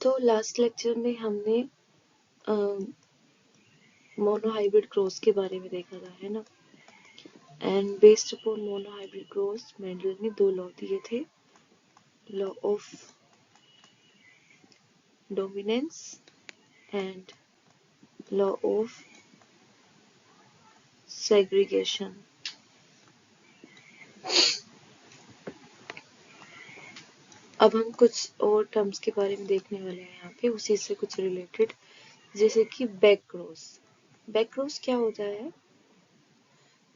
तो last lecture में हमने मोनोहाइब्रिड क्रॉस के बारे में देखा था, है ना। And based upon monohybrid cross Mendel ने दो लॉ दिए थे, law of dominance and law of segregation. अब हम कुछ और टर्म्स के बारे में देखने वाले हैं यहाँ पे, उसी से कुछ रिलेटेड, जैसे कि बैक क्रॉस। बैक क्रॉस क्या होता है?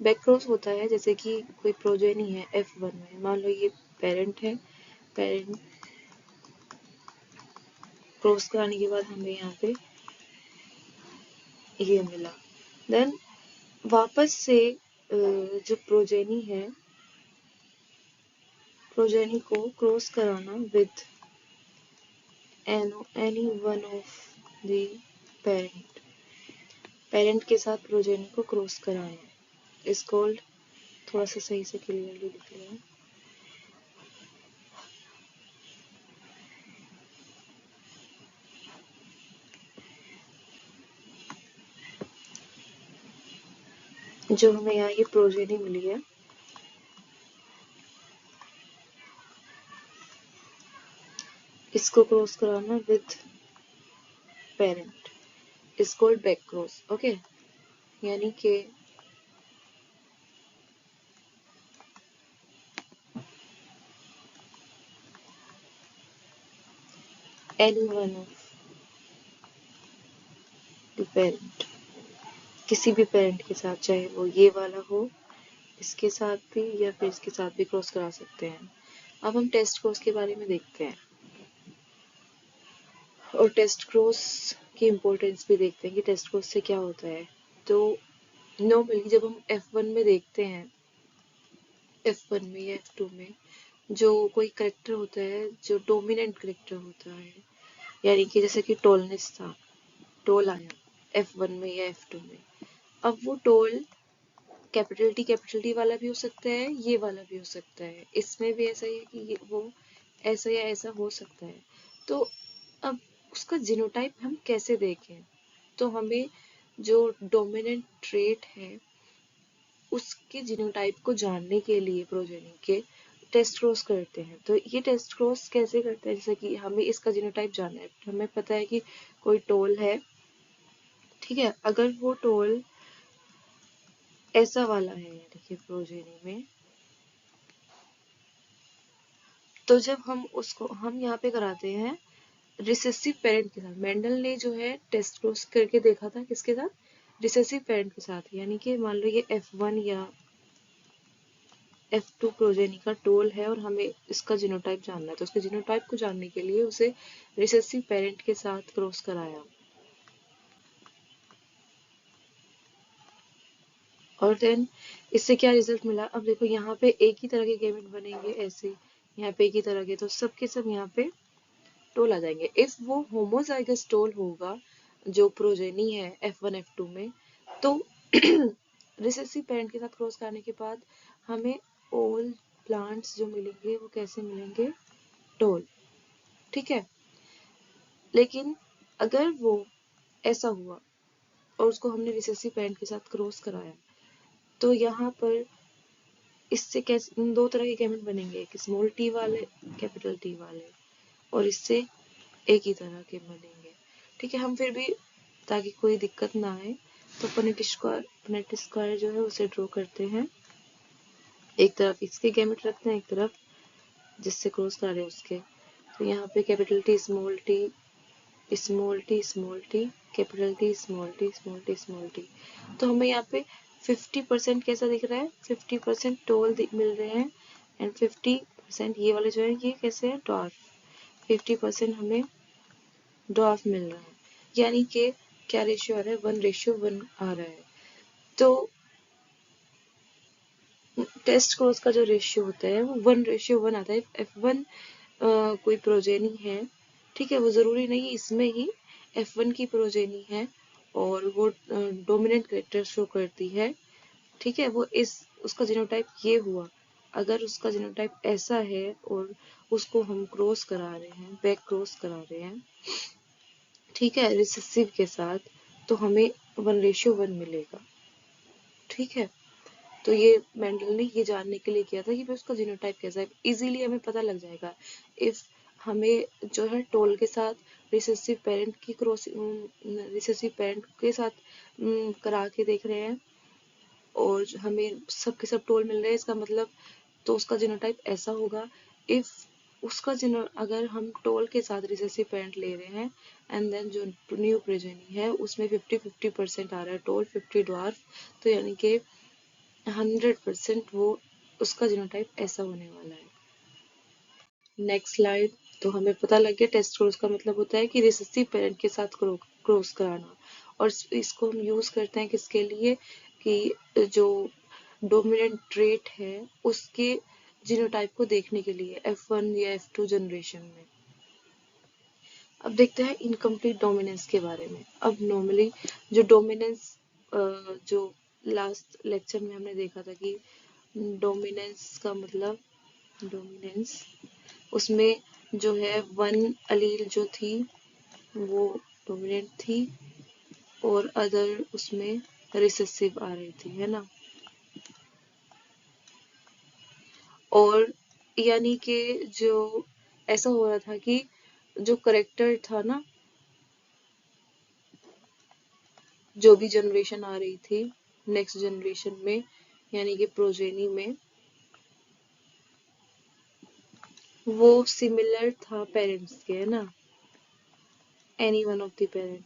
बैक क्रॉस होता है जैसे कि कोई प्रोजेनी है F1 में, मान लो ये पेरेंट है, पेरेंट क्रॉस कराने के बाद हमें यहाँ पे ये मिला, देन वापस से जो प्रोजेनी है, प्रोजेनी को क्रॉस कराना with any one of the parent, parent के साथ प्रोजेनी को क्रॉस कराना इज कॉल्ड, थोड़ा सा सही से क्लियरली लिख लिया, जो हमें यहाँ ये प्रोजेनी मिली है, इसको क्रॉस कराना with parent is called back cross. Okay, यानी कि any one of the parent, किसी भी पेरेंट के साथ, चाहे वो ये वाला हो, इसके साथ भी या फिर इसके साथ भी क्रॉस करा सकते हैं। अब हम टेस्ट क्रॉस के बारे में देखते हैं और टेस्ट क्रॉस की इम्पोर्टेंस भी देखते हैं कि टेस्ट क्रॉस से क्या होता है। तो नॉर्मली जब हम F1 में देखते हैं, F1 में या F2 में जो कोई करेक्टर होता है जो डोमिनेंट करेक्टर होता है, यानी कि जैसे कि टॉलनेस था, टॉल आया F1 में या F2 में, अब वो टॉल कैपिटल टी वाला भी हो सकता है, ये वाला भी हो सकता है, इसमें भी ऐसा ही है कि ये वो ऐसा या ऐसा हो सकता है। तो अब उसका जीनोटाइप हम कैसे देखें? तो हमें जो डोमिनेंट ट्रेट है उसके जीनोटाइप को जानने के लिए प्रोजेनी के टेस्ट क्रॉस करते हैं। तो ये टेस्ट क्रॉस कैसे करते हैं? जैसे कि हमें इसका जीनोटाइप जानना है, हमें पता है कि कोई टोल है, ठीक है, अगर वो टोल ऐसा वाला है, देखिए प्रोजेनी में, तो जब हम उसको हम यहाँ पे कराते हैं रिसेसिव पेरेंट के साथ, मेंडल ने जो है टेस्ट क्रॉस करके देखा था किसके साथ? रिसेसिव पेरेंट के साथ, यानी कि मान लो ये F1 या F2 प्रोजेनी का टोल है और हमें इसका जीनोटाइप जानना है, तो उसके जीनोटाइप को जानने के लिए उसे रिसेसिव पेरेंट के साथ क्रॉस कराया और देन इससे क्या रिजल्ट मिला? अब देखो यहाँ पे एक ही तरह के गैमेट बनेंगे, ऐसे यहाँ पे एक ही तरह के, तो सब के सब यहाँ पे टोल आ जाएंगे। इफ वो होमोजाइगस टोल होगा जो प्रोजेनी है F1 F2 में, तो रिसेसिव पेरेंट के साथ क्रॉस कराने के बाद हमें ऑल प्लांट्स जो मिलेंगे वो कैसे मिलेंगे? टोल, ठीक है। लेकिन अगर वो ऐसा हुआ और उसको हमने रिसेसिव पेरेंट के साथ क्रॉस कराया, तो यहाँ पर इससे कैसे दो तरह के गैमेट बनेंगे, एक स्मॉल टी वाले, कैपिटल टी वाले, और इससे एक ही तरह के बनेंगे, ठीक है। हम फिर भी ताकि कोई दिक्कत ना आए तो पनेट स्क्वायर जो है उसे ड्रॉ करते हैं, एक तरफ इसके गैमेट रखते हैं, एक तरफ जिससे क्रॉस करा रहे हैं उसके। तो यहाँ पे capital T small T small T small T, capital T small T small T small T, तो हमें यहाँ पे 50% कैसा दिख रहा है? 50% टोल मिल रहे हैं एंड 50% ये वाले जो है ये कैसे है? डॉर्फ। 50% हमें डॉर्फ मिल रहा है, यानी कि क्या रेशियो आ रहा है? 1:1 आ रहा है। तो टेस्ट क्रॉस का जो रेशियो होता है वो 1:1 आता है। F1 कोई प्रोजेनी है, ठीक है, वो जरूरी नहीं इसमें ही F1 की प्रोजेनी है और वो डोमिनेंट कैरेक्टर शो करती है, ठीक है, वो इस उसका जीनोटाइप ये हुआ, अगर उसका जीनोटाइप ऐसा है और उसको हम क्रॉस करा रहे हैं, बैक क्रॉस करा रहे हैं, ठीक है, रिसेसिव के साथ, तो हमें 1:1 मिलेगा। ठीक है, तो ये मेंडल ने ये जानने के लिए किया था कि भाई उसका जीनोटाइप कैसा है। इजीली हमें पता लग जाएगा इफ हमें जो है टोल के साथ रिसेसिव पेरेंट की क्रॉस रिसेसिव पेरेंट के साथ करा के देख रहे हैं और हमें सब के सब टोल मिल रहे हैं, इसका मतलब तो उसका जीनोटाइप ऐसा होगा। इफ उसका जिनो अगर हम टोल के साथ रिसेसिव पेरेंट ले रहे हैं एंड देन जो न्यू प्रोजेनी है उसमें 50-50% आ रहा है टोल, 50 ड्वार्फ, तो यानी कि 100% वो उसका जीनोटाइप ऐसा होने वाला है। Next slide. तो हमें पता लग गया टेस्ट क्रॉस का मतलब होता है कि रिसेसिव पेरेंट के साथ क्रॉस कराना, और इसको हम यूज करते हैं किसके लिए कि जो डोमिनेंट ट्रेट है उसके जीनोटाइप को देखने के लिए F1 या F2 जनरेशन में। अब देखते हैं इनकम्प्लीट डोमिनेंस के बारे में। अब नॉर्मली जो डोमिनेंस जो लास्ट लेक्चर में हमने देखा था कि डोमिनेंस का मतलब डोमिनेंस उसमें जो है वन अलील जो थी वो डोमिनेंट थी और अदर उसमें रिसेसिव आ रही थी, है ना। और यानी कि जो ऐसा हो रहा था कि जो करेक्टर था ना, जो भी जनरेशन आ रही थी नेक्स्ट जनरेशन में यानी कि प्रोजेनी में, वो सिमिलर था पेरेंट्स के, है ना, any one of the parent.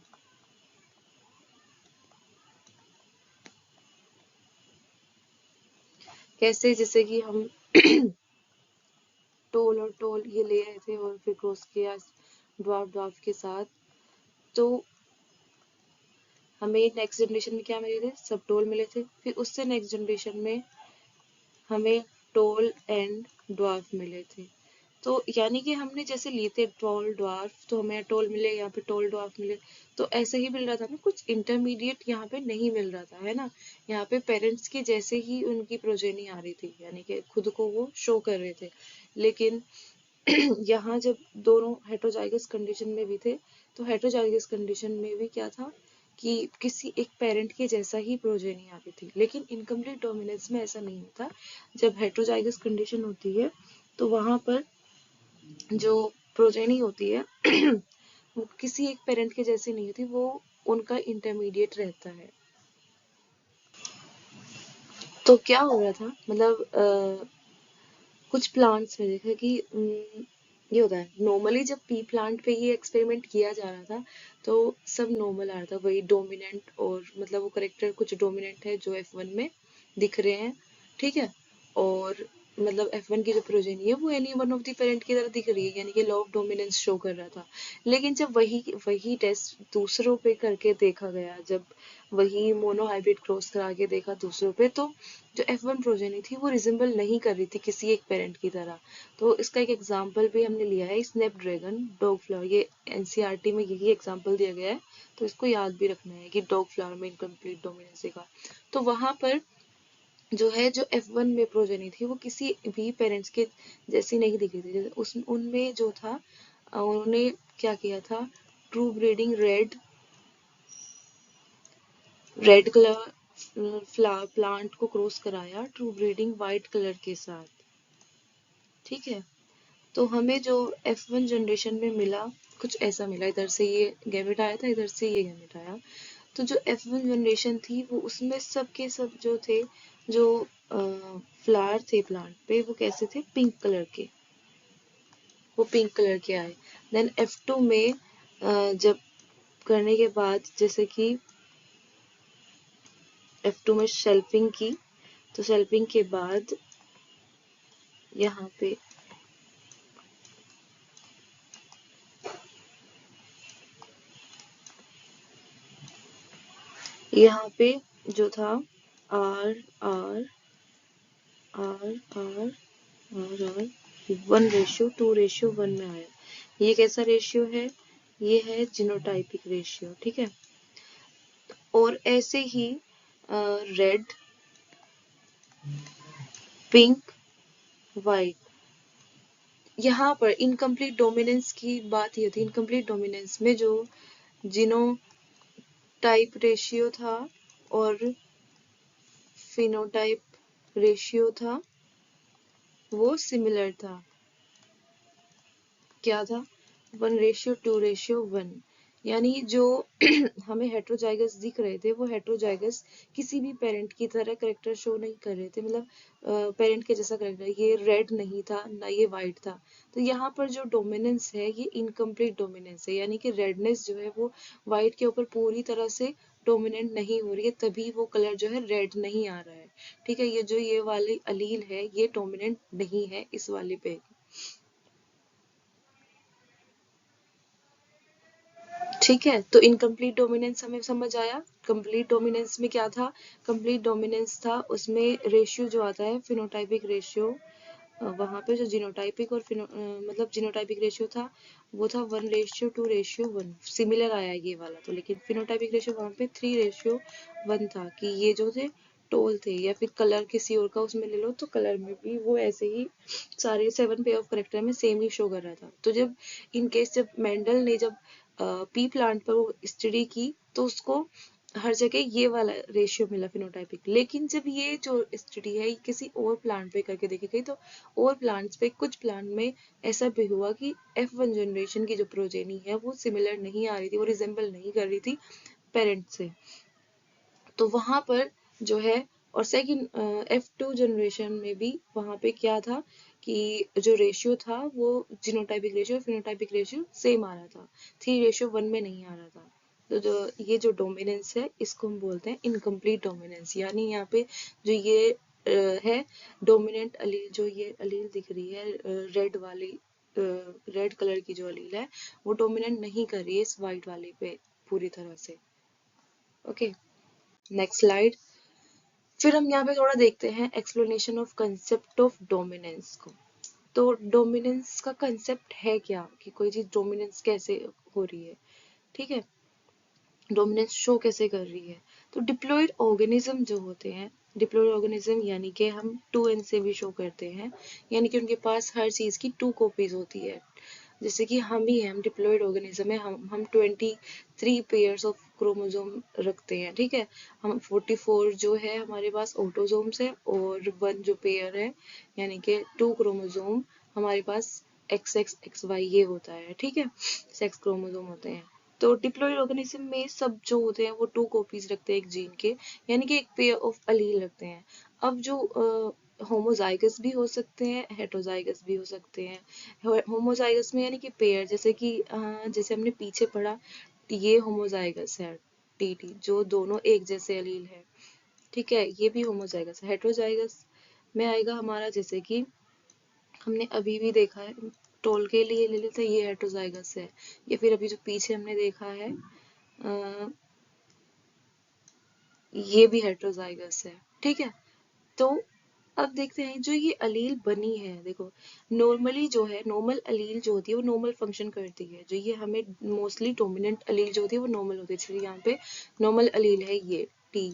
कैसे, जैसे कि हम टोल और टोल ये ले रहे थे और फिर क्रॉस किया ड्वार्फ ड्वार्फ के साथ, तो हमें नेक्स्ट जनरेशन में क्या मिले थे, सब टोल मिले थे। फिर उससे नेक्स्ट जनरेशन में हमें टोल एंड ड्वार्फ मिले थे। तो यानी कि हमने जैसे लिए थे टोल ड्वार्फ तो हमें टोल मिले, यहाँ पे टोल ड्वार्फ मिले, तो ऐसे ही मिल रहा था ना, कुछ इंटरमीडिएट यहाँ पे नहीं मिल रहा था, है ना। यहाँ पे पेरेंट्स के जैसे ही उनकी प्रोजेनी आ रही थी, यानी कि खुद को वो शो कर रहे थे। लेकिन यहाँ जब दोनों हेटेरोजाइगस कंडीशन में भी थे, तो हेटेरोजाइगस कंडीशन में भी क्या था कि किसी एक पेरेंट के जैसा ही प्रोजेनी आ रही थी। लेकिन इनकम्प्लीट डोमिनेंस में ऐसा नहीं होता। जब हेटेरोजाइगस कंडीशन होती है तो वहां पर जो प्रोजेनी होती है वो किसी एक पेरेंट के जैसी नहीं होती, वो उनका इंटरमीडिएट रहता है। तो क्या हो रहा था, मतलब कुछ प्लांट्स में देखा कि ये होता है नॉर्मली जब पी प्लांट पे ये एक्सपेरिमेंट किया जा रहा था तो सब नॉर्मल आ रहा था, वही डोमिनेंट और मतलब वो करेक्टर कुछ डोमिनेंट है जो F1 में दिख रहे हैं, ठीक है। और मतलब F1 की जो प्रोजेनी है वो any one of the parent की तरह दिख रही है, यानी कि लॉ ऑफ डोमिनेंस शो कर रहा था। लेकिन जब वही वही टेस्ट दूसरों पे करके देखा गया, जब वही मोनोहाइब्रिड क्रॉस करा के देखा दूसरों पे, तो जो F1 प्रोजेनी थी वो रिजेंबल नहीं कर रही थी किसी एक पेरेंट की तरह। तो इसका एक एग्जाम्पल भी हमने लिया है, स्नैपड्रैगन, डॉग फ्लावर, ये एनसीईआरटी में यही एग्जाम्पल दिया गया है, तो इसको याद भी रखना है कि डॉग फ्लावर में इनकम्प्लीट डोमिनेंस का। तो वहां पर जो है जो F1 में प्रोजेनी थी वो किसी भी पेरेंट्स के जैसी नहीं दिख रही थी। जैसे उस उनमें जो था उन्होंने क्या किया था, true breeding red colour flower plant को क्रॉस कराया ट्रू ब्रीडिंग वाइट कलर के साथ, ठीक है। तो हमें जो F1 जनरेशन में मिला कुछ ऐसा मिला, इधर से ये गैमेट आया था, इधर से ये गैमेट आया। तो जो F1 जनरेशन थी वो उसमें सब के सब जो थे, जो फ्लावर थे प्लांट पे वो कैसे थे, पिंक कलर के, वो पिंक कलर के आए। देन F2 में जब करने के बाद जैसे कि F2 में शेल्फिंग की, तो शेल्फिंग के बाद यहाँ पे जो था R R R R R R 1:2:1 में आया। ये कैसा रेशियो है, ये है जीनोटाइपिक रेशियो, ठीक है। और ऐसे ही रेड, पिंक, वाइट, यहाँ पर इनकम्प्लीट डोमिनेंस की बात ही होती है। इनकम्प्लीट डोमिनेंस में जो जीनोटाइप रेशियो था और फिनोटाइप रेशियो था वो सिमिलर था। क्या था? 1:2:1। यानी जो हमें हेट्रोजाइगस दिख रहे थे वो हेट्रोजाइगस किसी भी पेरेंट की तरह करेक्टर शो नहीं कर रहे थे, मतलब पेरेंट के जैसा करेक्टर। ये रेड नहीं था ना ये वाइट था। तो यहाँ पर जो डोमिनेंस है ये इनकम्प्लीट डोमिनेंस है, यानी कि रेडनेस जो है वो वाइट के ऊपर पूरी तरह से डोमिनेंट नहीं हो रही है, तभी वो कलर जो है रेड नहीं आ रहा है। ठीक है, ये जो ये वाली अलील है ये डोमिनेंट नहीं है इस वाले पे। ठीक है, तो इनकम्प्लीट डोमिनेंस हमें समझ आया। कंप्लीट डोमिनेंस में क्या था? कंप्लीट डोमिनेंस था उसमें रेशियो जो आता है फिनोटाइपिक रेशियो, वहां पे जो जीनोटाइपिक और मतलब जीनोटाइपिक रेशियो था वो था 1:2:1। सिमिलर आया ये वाला तो, लेकिन फिनोटाइपिक रेशियो वहां पे 3:1 था कि ये जो थे टोल थे, या फिर कलर किसी और का उसमें ले लो तो कलर में भी वो ऐसे ही सारे 7 पे ऑफ करेक्टर में सेम ही शो कर रहा था। तो जब इन केस जब मेंडल ने जब पी प्लांट पर वो स्टडी की तो उसको हर जगह ये वाला रेशियो मिला फिनोटाइपिक। लेकिन जब ये जो स्टडी है ये किसी और प्लांट पे करके देखी गई तो और प्लांट्स पे कुछ प्लांट में ऐसा भी हुआ कि F1 जनरेशन की जो प्रोजेनी है वो सिमिलर नहीं आ रही थी, वो रिजेंबल नहीं कर रही थी पेरेंट से। तो वहां पर जो है, और सेकंड F2 जनरेशन में भी वहां पे क्या था कि जो रेशियो था वो जीनोटाइपिक रेशियो और फिनोटाइपिक रेशियो सेम आ रहा था, 3:1 में नहीं आ रहा था। तो जो ये जो डोमिनेंस है इसको हम बोलते हैं इनकम्प्लीट डोमिनेंस। यानी यहाँ पे जो ये है डोमिनेंट अलील, जो ये अलील दिख रही है रेड वाली, रेड कलर की जो अलील है वो डोमिनेंट नहीं कर रही है इस वाइट वाले पे पूरी तरह से। Okay, next slide. फिर हम यहाँ पे थोड़ा देखते हैं explanation of concept of dominance को। तो डोमिनेंस का कंसेप्ट है क्या, कि कोई चीज डोमिनेंस कैसे हो रही है। ठीक है, डोमिनेंस शो कैसे कर रही है। तो डिप्लॉयड ऑर्गेनिज्म जो होते हैं, डिप्लॉयड ऑर्गेनिज्म यानी कि हम 2n से भी शो करते हैं, यानी कि उनके पास हर चीज की 2 कॉपीज होती है। जैसे कि हम ही हैं, हम डिप्लॉयड ऑर्गेनिज्म है, हम 23 पेयर्स ऑफ क्रोमोसोम रखते हैं। ठीक है, हम 44 जो है हमारे पास ऑटोसोम्स है और 1 जो पेयर है यानी कि 2 क्रोमोसोम हमारे पास XX XY ये होता है। ठीक है, सेक्स क्रोमोसोम होते हैं। तो डिप्लॉयड ऑर्गेनिज्म में सब जो होते हैं वो 2 कॉपीज रखते हैं एक जीन के, यानी कि एक पेयर ऑफ अलील रखते हैं। अब जो होमोजाइगस भी हो सकते हैं, हेटरोजाइगस भी हो सकते हैं। होमोजाइगस में यानी कि पेयर, जैसे कि जैसे हमने पीछे पढ़ा ये होमोजाइगस है TT, जो दोनों एक जैसे अलील है। ठीक है, ये भी होमोजाइगस है। हेटरोजाइगस में आएगा हमारा, जैसे कि हमने अभी भी देखा है टोल के लिए ले लेते हैं, ये हेटरोजाइगस है। या फिर अभी जो पीछे हमने देखा है ये भी हेटरोजाइगस है। ठीक है, तो अब देखते हैं जो ये अलील बनी है। देखो, नॉर्मली जो है नॉर्मल अलील जो होती है वो नॉर्मल फंक्शन करती है। जो ये हमें मोस्टली डोमिनेंट अलील जो होती है वो नॉर्मल होती है। चलिए यहाँ पे नॉर्मल अलील है ये T,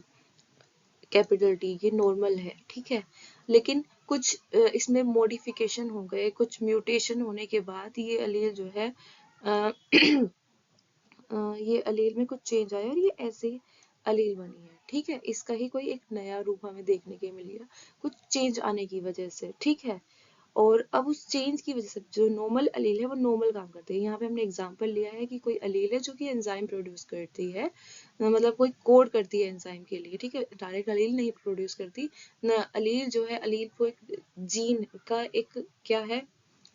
कैपिटल T, ये नॉर्मल है। ठीक है, लेकिन कुछ इसमें मॉडिफिकेशन हो गए, कुछ म्यूटेशन होने के बाद ये अलील जो है ये अलील में कुछ चेंज आया और ये ऐसे अलील बनी है। ठीक है, इसका ही कोई एक नया रूप हमें देखने के मिल गया कुछ चेंज आने की वजह से। ठीक है, और अब उस चेंज की वजह से जो नॉर्मल अलील है वो नॉर्मल काम करते हैं। यहाँ पे हमने एग्जांपल लिया है कि कोई अलील है जो कि एंजाइम प्रोड्यूस करती है, मतलब कोई कोड करती है एंजाइम के लिए। ठीक है, डायरेक्ट अलील नहीं प्रोड्यूस करती ना। अलील जो है, अलील वो एक जीन का एक क्या है,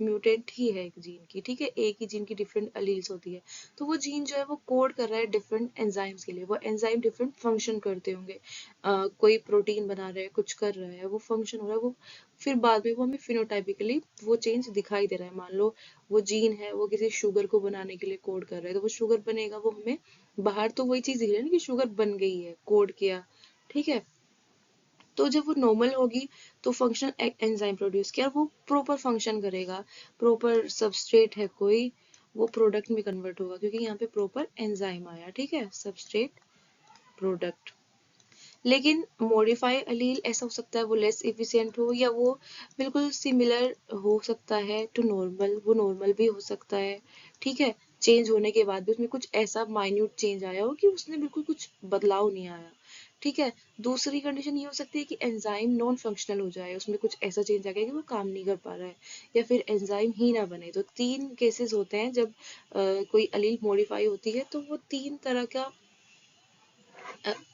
म्यूटेंट ही है एक जीन की। ठीक है, एक ही जीन की डिफरेंट अलील्स होती है। तो वो जीन जो है वो कोड कर रहा है डिफरेंट एंजाइम्स के लिए। वो एंजाइम डिफरेंट फंक्शन करते होंगे, कोई प्रोटीन बना रहा है, कुछ कर रहा है, वो फंक्शन हो रहा है, वो फिर बाद में वो हमें फिनोटाइपिकली वो चेंज दिखाई दे रहा है। मान लो वो जीन है वो किसी शुगर को बनाने के लिए कोड कर रहा है, तो वो शुगर बनेगा, वो हमें बाहर तो वही चीज दिख रही है ना कि शुगर बन गई है, कोड किया। ठीक है, तो जब वो नॉर्मल होगी तो फंक्शन एंजाइम प्रोड्यूस किया, वो प्रॉपर फंक्शन करेगा। प्रॉपर सबस्ट्रेट है कोई, वो प्रोडक्ट में कन्वर्ट होगा क्योंकि यहाँ पे प्रॉपर एंजाइम आया। ठीक है, सबस्ट्रेट प्रोडक्ट। लेकिन मॉडिफाई अलील ऐसा हो सकता है वो लेस इफिशियंट हो, या वो बिल्कुल सिमिलर हो सकता है टू नॉर्मल, वो नॉर्मल भी हो सकता है। ठीक है, चेंज होने के बाद भी उसमें कुछ ऐसा माइन्यूट चेंज आया हो कि उसने बिल्कुल कुछ बदलाव नहीं आया। ठीक है, दूसरी कंडीशन ये हो सकती है कि एंजाइम नॉन फंक्शनल हो जाए, उसमें कुछ ऐसा चेंज आ गया कि वो काम नहीं कर पा रहा है, या फिर एंजाइम ही ना बने। तो तीन केसेस होते हैं जब कोई अलील मॉडिफाई होती है, तो वो तीन तरह का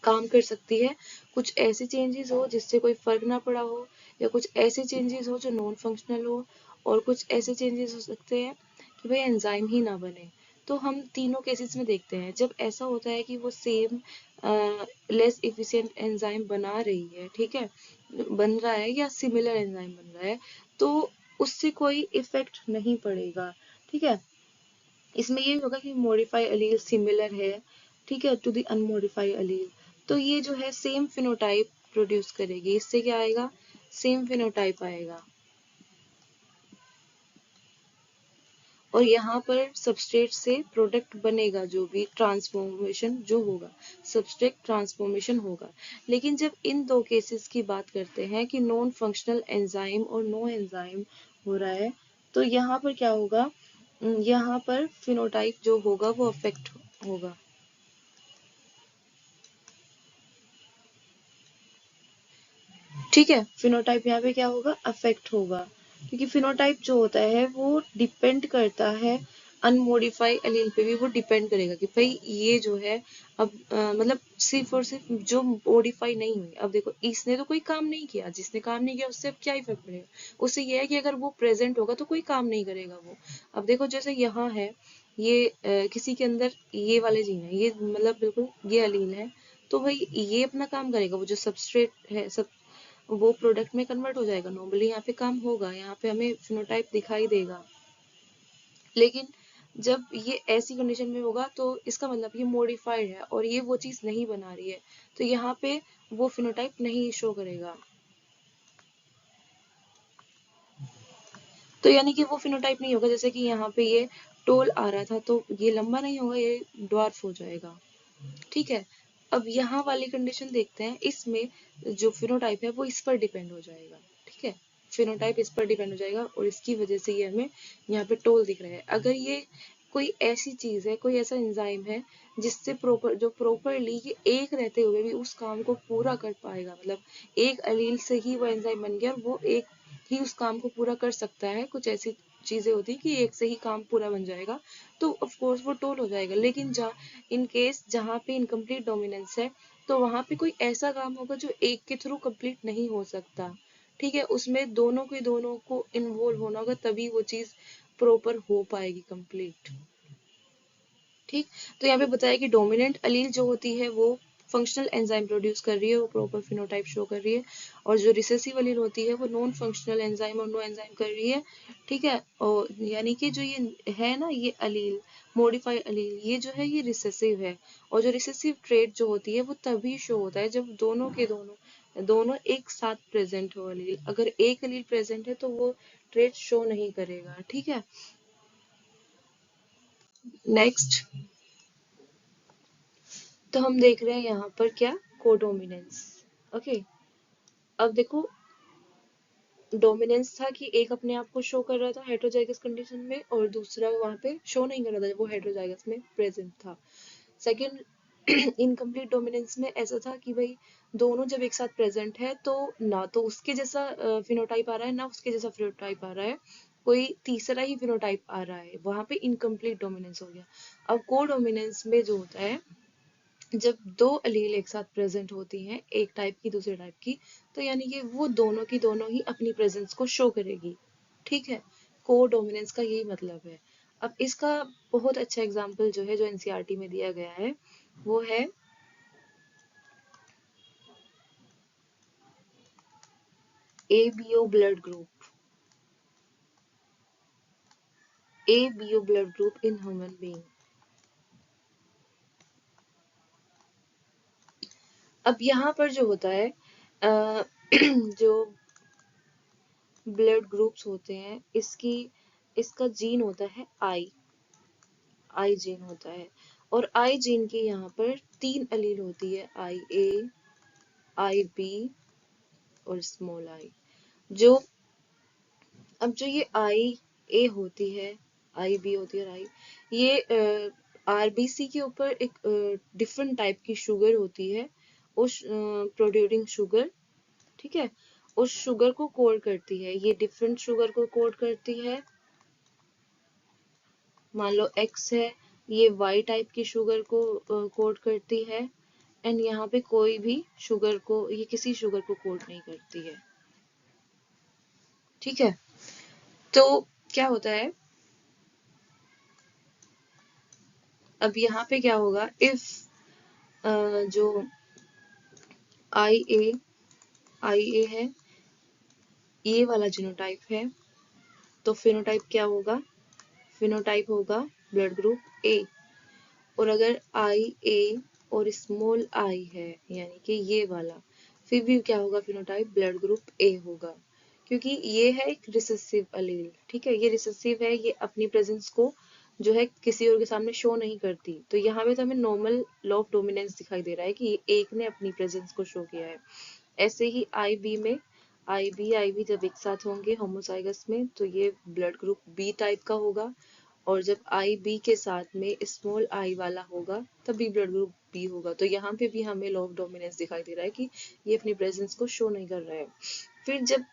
काम कर सकती है। कुछ ऐसे चेंजेस हो जिससे कोई फर्क ना पड़ा हो, या कुछ ऐसे चेंजेस हो जो नॉन फंक्शनल हो, और कुछ ऐसे चेंजेस हो सकते हैं कि भाई एंजाइम ही ना बने। तो हम तीनों केसेस में देखते हैं, जब ऐसा होता है कि वो सेम लेस इफिशिएंट एंजाइम बना रही है, ठीक है, बन रहा है, या सिमिलर एंजाइम बन रहा है, तो उससे कोई इफेक्ट नहीं पड़ेगा। ठीक है, इसमें ये होगा कि मॉडिफाई अलील सिमिलर है, ठीक है, टू द अनमॉडिफाई अलील, तो ये जो है सेम फिनोटाइप प्रोड्यूस करेगी। इससे क्या आएगा, सेम फिनोटाइप आएगा। और यहाँ पर सबस्ट्रेट से प्रोडक्ट बनेगा, जो भी ट्रांसफॉर्मेशन जो होगा, सबस्ट्रेट ट्रांसफॉर्मेशन होगा। लेकिन जब इन दो केसेस की बात करते हैं कि नॉन फंक्शनल एंजाइम और नो एंजाइम हो रहा है, तो यहाँ पर क्या होगा, यहाँ पर फिनोटाइप जो होगा वो अफेक्ट होगा। ठीक है, फिनोटाइप यहाँ पे क्या होगा, अफेक्ट होगा, क्योंकि फिनोटाइप जो होता है वो डिपेंड करता है अनमोडिफाई एलील पे भी, वो डिपेंड करेगा कि भाई ये जो है अब मतलब सिर्फ और सिर्फ जो मॉडिफाई नहीं हुई। अब देखो, इसने तो कोई काम नहीं किया, जिसने काम नहीं किया उससे अब क्या इफेक्ट पड़ेगा, उससे ये है कि अगर वो प्रेजेंट होगा तो कोई काम नहीं करेगा वो। अब देखो जैसे यहाँ है, ये किसी के अंदर ये वाले जीन है, ये मतलब बिल्कुल ये अलील है, तो भाई ये अपना काम करेगा, वो जो सबस्ट्रेट है सब वो प्रोडक्ट में कन्वर्ट हो जाएगा, नॉर्मली यहाँ पे काम होगा, यहाँ पे हमें फिनोटाइप दिखाई देगा। लेकिन जब ये ऐसी कंडीशन में होगा तो इसका मतलब ये मॉडिफाइड है और ये वो चीज नहीं बना रही है, तो यहाँ पे वो फिनोटाइप नहीं शो करेगा। तो यानी कि वो फिनोटाइप नहीं होगा, जैसे कि यहाँ पे ये टोल आ रहा था तो ये लंबा नहीं होगा, ये ड्वार्फ हो जाएगा। ठीक है, अब यहाँ वाली कंडीशन देखते हैं, इसमें जो फिनोटाइप है वो इस पर डिपेंड हो जाएगा। ठीक है, फिनोटाइप इस पर डिपेंड हो जाएगा और इसकी वजह से ये हमें यहाँ पे टोल दिख रहा है। अगर ये कोई ऐसी चीज है, कोई ऐसा एंजाइम है जिससे प्रॉपर जो प्रॉपरली ये एक रहते हुए भी उस काम को पूरा कर पाएगा, मतलब एक अलील से ही वो एंजाइम बन गया और वो एक ही उस काम को पूरा कर सकता है, कुछ ऐसी चीजें होती है कि एक से ही काम पूरा बन जाएगा, तो ऑफ कोर्स वो टोल हो जाएगा। लेकिन जहाँ इन केस जहाँ पे इनकम्प्लीट डोमिनेंस है, तो वहां पे कोई ऐसा काम होगा जो एक के थ्रू कंप्लीट नहीं हो सकता। ठीक है, उसमें दोनों के दोनों को इन्वॉल्व होना होगा, तभी वो चीज प्रॉपर हो पाएगी कंप्लीट। ठीक, तो यहाँ पे बताया कि डोमिनेंट अलील जो होती है वो फंक्शनल एंजाइम प्रोड्यूस कर रही है, वो प्रॉपर फिनोटाइप शो कर रही है, और जो रिसेसिव अलील होती है वो नॉन फंक्शनल एंजाइम और नो एंजाइम कर रही है। ठीक है, और यानी कि जो ये है ना, ये अलील मॉडिफाई अलील, ये जो है ये रिसेसिव है, और जो रिसेसिव ट्रेट जो होती है वो तभी शो होता है जब दोनों के दोनों दोनों एक साथ प्रेजेंट हो अलील। अगर एक अलील प्रेजेंट है तो वो ट्रेट शो नहीं करेगा। ठीक है, नेक्स्ट, तो हम देख रहे हैं यहाँ पर क्या, कोडोमिनेंस। ओके, अब देखो, डोमिनेंस था कि एक अपने आप को शो कर रहा था हेटेरोजाइगस कंडीशन में, और दूसरा वहां पे शो नहीं कर रहा था, वो हेटेरोजाइगस में प्रेजेंट था। सेकंड इनकम्प्लीट डोमिनेंस में ऐसा था कि भाई दोनों जब एक साथ प्रेजेंट है तो ना तो उसके जैसा फिनोटाइप आ रहा है, ना उसके जैसा फिनोटाइप आ रहा है, कोई तीसरा ही फिनोटाइप आ रहा है, वहां पे इनकम्प्लीट डोमिनेंस हो गया। अब कोडोमिनेंस में जो होता है, जब दो अलील एक साथ प्रेजेंट होती हैं, एक टाइप की दूसरे टाइप की, तो यानी कि वो दोनों की दोनों ही अपनी प्रेजेंस को शो करेगी। ठीक है, को डोमिनेंस का यही मतलब है। अब इसका बहुत अच्छा एग्जाम्पल जो है, जो एनसीईआरटी में दिया गया है, वो है ABO blood group, ABO blood group in human being. अब यहाँ पर जो होता है, जो ब्लड ग्रुप्स होते हैं, इसका जीन होता है आई, आई जीन होता है, और आई जीन की यहाँ पर तीन अलील होती है, आई ए, आई बी और स्मॉल आई। जो अब जो ये आई ए होती है, आई बी होती है और आई, ये आरबीसी के ऊपर एक डिफरेंट टाइप की शुगर होती है, उस प्रोड्यूसिंग शुगर, ठीक है, उस शुगर को कोड करती है। ये डिफरेंट शुगर को कोड करती है। मान लो एक्स है, ये वाई टाइप की शुगर को कोड करती है, एंड यहाँ पे कोई भी शुगर को, ये किसी शुगर को कोड नहीं करती है, ठीक है। तो क्या होता है, अब यहाँ पे क्या होगा, इफ जो आई ए है, ये वाला जीनोटाइप है, तो फिनोटाइप क्या होगा, फिनोटाइप होगा ब्लड ग्रुप ए। और अगर आई ए और स्मॉल आई है, यानी कि ये वाला, फिर भी क्या होगा, फिनोटाइप ब्लड ग्रुप ए होगा, क्योंकि ये है एक रिसेसिव अलील, ठीक है, ये रिसेसिव है, ये अपनी प्रेजेंस को जो है किसी और के सामने शो नहीं करती। तो यहाँ पे तो हमें नॉर्मल लॉ ऑफ डोमिनेंस दिखाई दे रहा है कि एक ने अपनी प्रेजेंस को शो किया है। ऐसे ही आई बी जब एक साथ होंगे होमोजाइगस में, तो ये ब्लड ग्रुप बी टाइप का होगा, और जब आई बी के साथ में स्मॉल आई वाला होगा, तब भी ब्लड ग्रुप बी होगा। तो यहाँ पे भी हमें लॉ ऑफ डोमिनेंस दिखाई दे रहा है कि ये अपनी प्रेजेंस को शो नहीं कर रहा है। फिर जब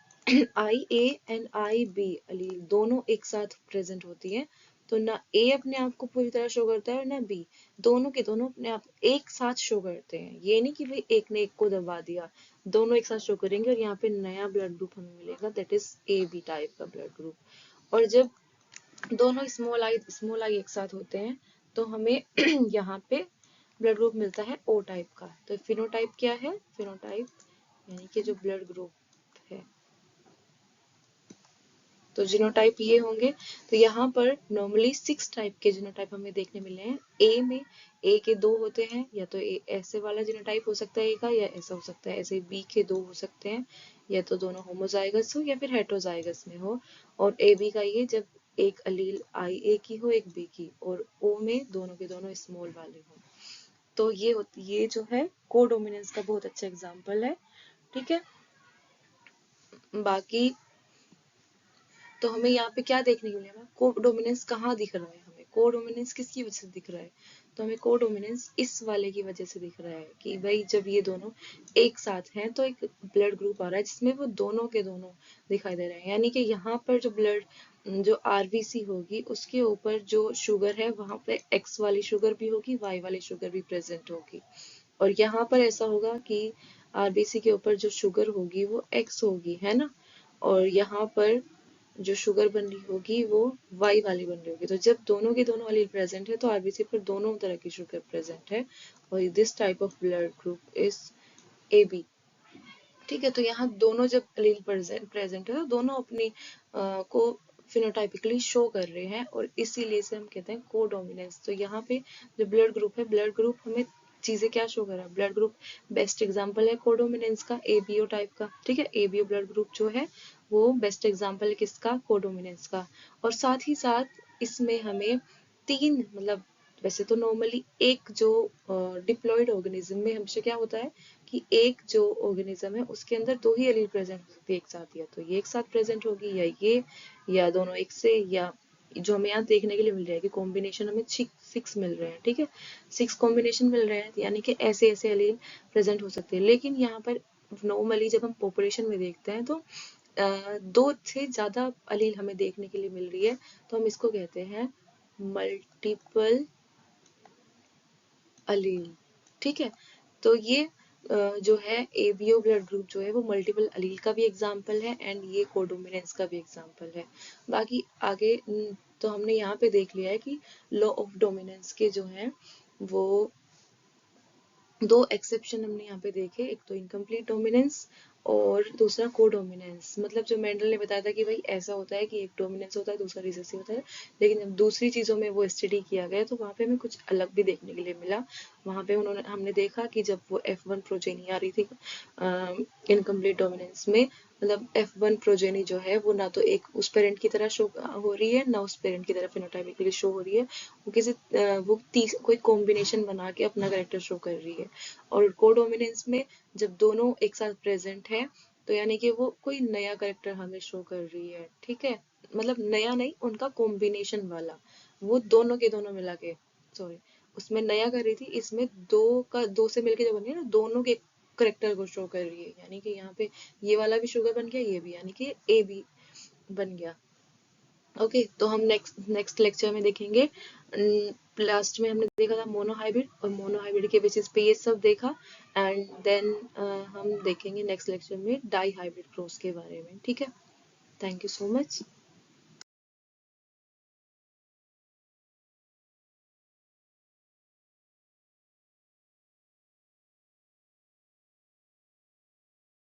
आई ए एंड आई बी अलील दोनों एक साथ प्रेजेंट होती है, तो ना ए अपने आप को पूरी तरह शो करता है और ना बी, दोनों के दोनों अपने आप एक साथ शो करते हैं। ये नहीं कि भाई एक ने एक को दबा दिया, दोनों एक साथ शो करेंगे और यहाँ पे नया ब्लड ग्रुप हमें मिलेगा, that is A B type का ब्लड ग्रुप। और जब दोनों स्मॉल आई एक साथ होते हैं, तो हमें यहाँ पे ब्लड ग्रुप मिलता है ओ टाइप का। तो फिनोटाइप क्या है, फिनोटाइप यानी कि जो ब्लड ग्रुप है, तो जीनोटाइप ये होंगे। तो यहाँ पर नॉर्मली 6 टाइप के जीनोटाइप हमें देखने मिले हैं। ए में ए के 2 होते हैं, या तो ए ऐसे वाला जीनोटाइप हो सकता है ए का, या ऐसा हो सकता है, ऐसे बी के 2 हो सकते हैं, या तो दोनों होमोजाइगस हो या फिर हेटेरोजाइगस में हो। और ए बी का ये जब एक अलील आई ए की हो, एक बी की, और ओ में दोनों के दोनों स्मॉल वाले हो। तो ये जो है कोडोमिनेंस का बहुत अच्छा एग्जाम्पल है, ठीक है। बाकी तो हमें यहाँ पे क्या देखने को मिलेगा, कोडोमिनेंस कहाँ दिख रहा है, हमें कोडोमिनेंस किसकी वजह से दिख रहा है, तो हमें कोडोमिनेंस इस वाले की वजह से दिख रहा है कि भाई जब ये दोनों एक साथ हैं, तो एक ब्लड ग्रुप आ रहा है जिसमें वो दोनों के दोनों दिखाई दे रहे हैं। यानी कि यहाँ पर जो आरबीसी होगी, उसके ऊपर जो शुगर है, वहां पे एक्स वाली शुगर भी होगी, वाई वाली शुगर भी प्रेजेंट होगी। और यहाँ पर ऐसा होगा कि आरबीसी के ऊपर जो शुगर होगी वो एक्स होगी, है ना, और यहाँ पर जो शुगर बन रही होगी वो वाई वाली बन रही होगी। तो जब दोनों के दोनों अलील प्रेजेंट है, तो आरबीसी पर दोनों तरह की शुगर प्रेजेंट है, और this type of blood group is A B, ठीक है। तो यहाँ दोनों जब अलील प्रेजेंट है, तो दोनों अपनी को फिनोटाइपिकली शो कर रहे हैं, और इसीलिए से हम कहते हैं कोडोमिनेंस। तो यहाँ पे जो ब्लड ग्रुप है, ब्लड ग्रुप हमें चीजें क्या शो कर रहा है, ब्लड ग्रुप बेस्ट एग्जांपल है कोडोमिनेंस का, एबीओ टाइप का, ठीक है। एबीओ ब्लड ग्रुप जो है वो बेस्ट एग्जांपल है किसका, कोडोमिनेंस का। और साथ ही साथ इसमें हमें तीन, मतलब वैसे तो नॉर्मली एक जो डिप्लॉयड ऑर्गेनिज्म में हमेशा क्या होता है कि एक जो ऑर्गेनिज्म है उसके अंदर दो ही एलील प्रेजेंट हो सकती है एक साथ, या तो ये एक साथ प्रेजेंट होगी, या ये, या दोनों एक से, या जो हमें यहाँ देखने के लिए मिल रहा है कि कॉम्बिनेशन हमें 6 मिल रहे हैं, ठीक है, 6 कॉम्बिनेशन मिल रहे हैं, यानी कि ऐसे ऐसे एलील प्रेजेंट हो सकते हैं। लेकिन यहाँ पर नॉर्मली जब हम पॉपुलेशन में देखते हैं, तो 2 से ज्यादा अलील हमें देखने के लिए मिल रही है, तो हम इसको कहते हैं मल्टीपल अलील, ठीक है। तो ये जो है एबीओ ब्लड ग्रुप जो है वो मल्टीपल अलील का भी एग्जाम्पल है, एंड ये कोडोमिनेंस का भी एग्जाम्पल है। बाकी आगे तो हमने यहाँ पे देख लिया है कि लॉ ऑफ डोमिनेंस के जो है वो 2 एक्सेप्शन हमने यहाँ पे देखे, एक तो इनकम्प्लीट डोमिनेंस और दूसरा कोडोमिनेंस। मतलब जो मेंडल ने बताया था कि भाई ऐसा होता है कि एक डोमिनेंस होता है, दूसरा रिसेसिव होता है, लेकिन जब दूसरी चीजों में वो स्टडी किया गया तो वहां पे हमें कुछ अलग भी देखने के लिए मिला। वहां पे उन्होंने हमने देखा कि जब वो F1 प्रोजेनी आ रही थी इनकम्प्लीट डोमिनेंस में, मतलब F1 प्रोजेनी जो है वो ना तो एक उस पेरेंट की तरह शो हो रही है, ना उस पेरेंट की तरह फिनोटाइपिकली शो हो रही है, वो किसी कोई कॉम्बिनेशन बना के अपना कैरेक्टर शो कर रही है। और कोडोमिनेंस में जब दोनों एक साथ प्रेजेंट है तो यानी कि वो कोई नया करेक्टर हमें शो कर रही है, ठीक है, मतलब नया नहीं, उनका कॉम्बिनेशन वाला, वो दोनों के दोनों मिला के, सॉरी, उसमें नया कर रही थी, इसमें दो से मिलके जो बन गया ना, दोनों के करेक्टर को शो कर रही है, यानी कि यहाँ पे ये वाला भी शुगर बन गया, ये भी, यानी कि ए भी बन गया। ओके, तो हम नेक्स्ट लेक्चर में देखेंगे। लास्ट में हमने देखा था मोनोहाइब्रिड, और मोनोहाइब्रिड के बेसिस पे ये सब देखा, एंड देन हम देखेंगे नेक्स्ट लेक्चर में डाई हाइब्रिड क्रॉस के बारे में, ठीक है। Thank you so much.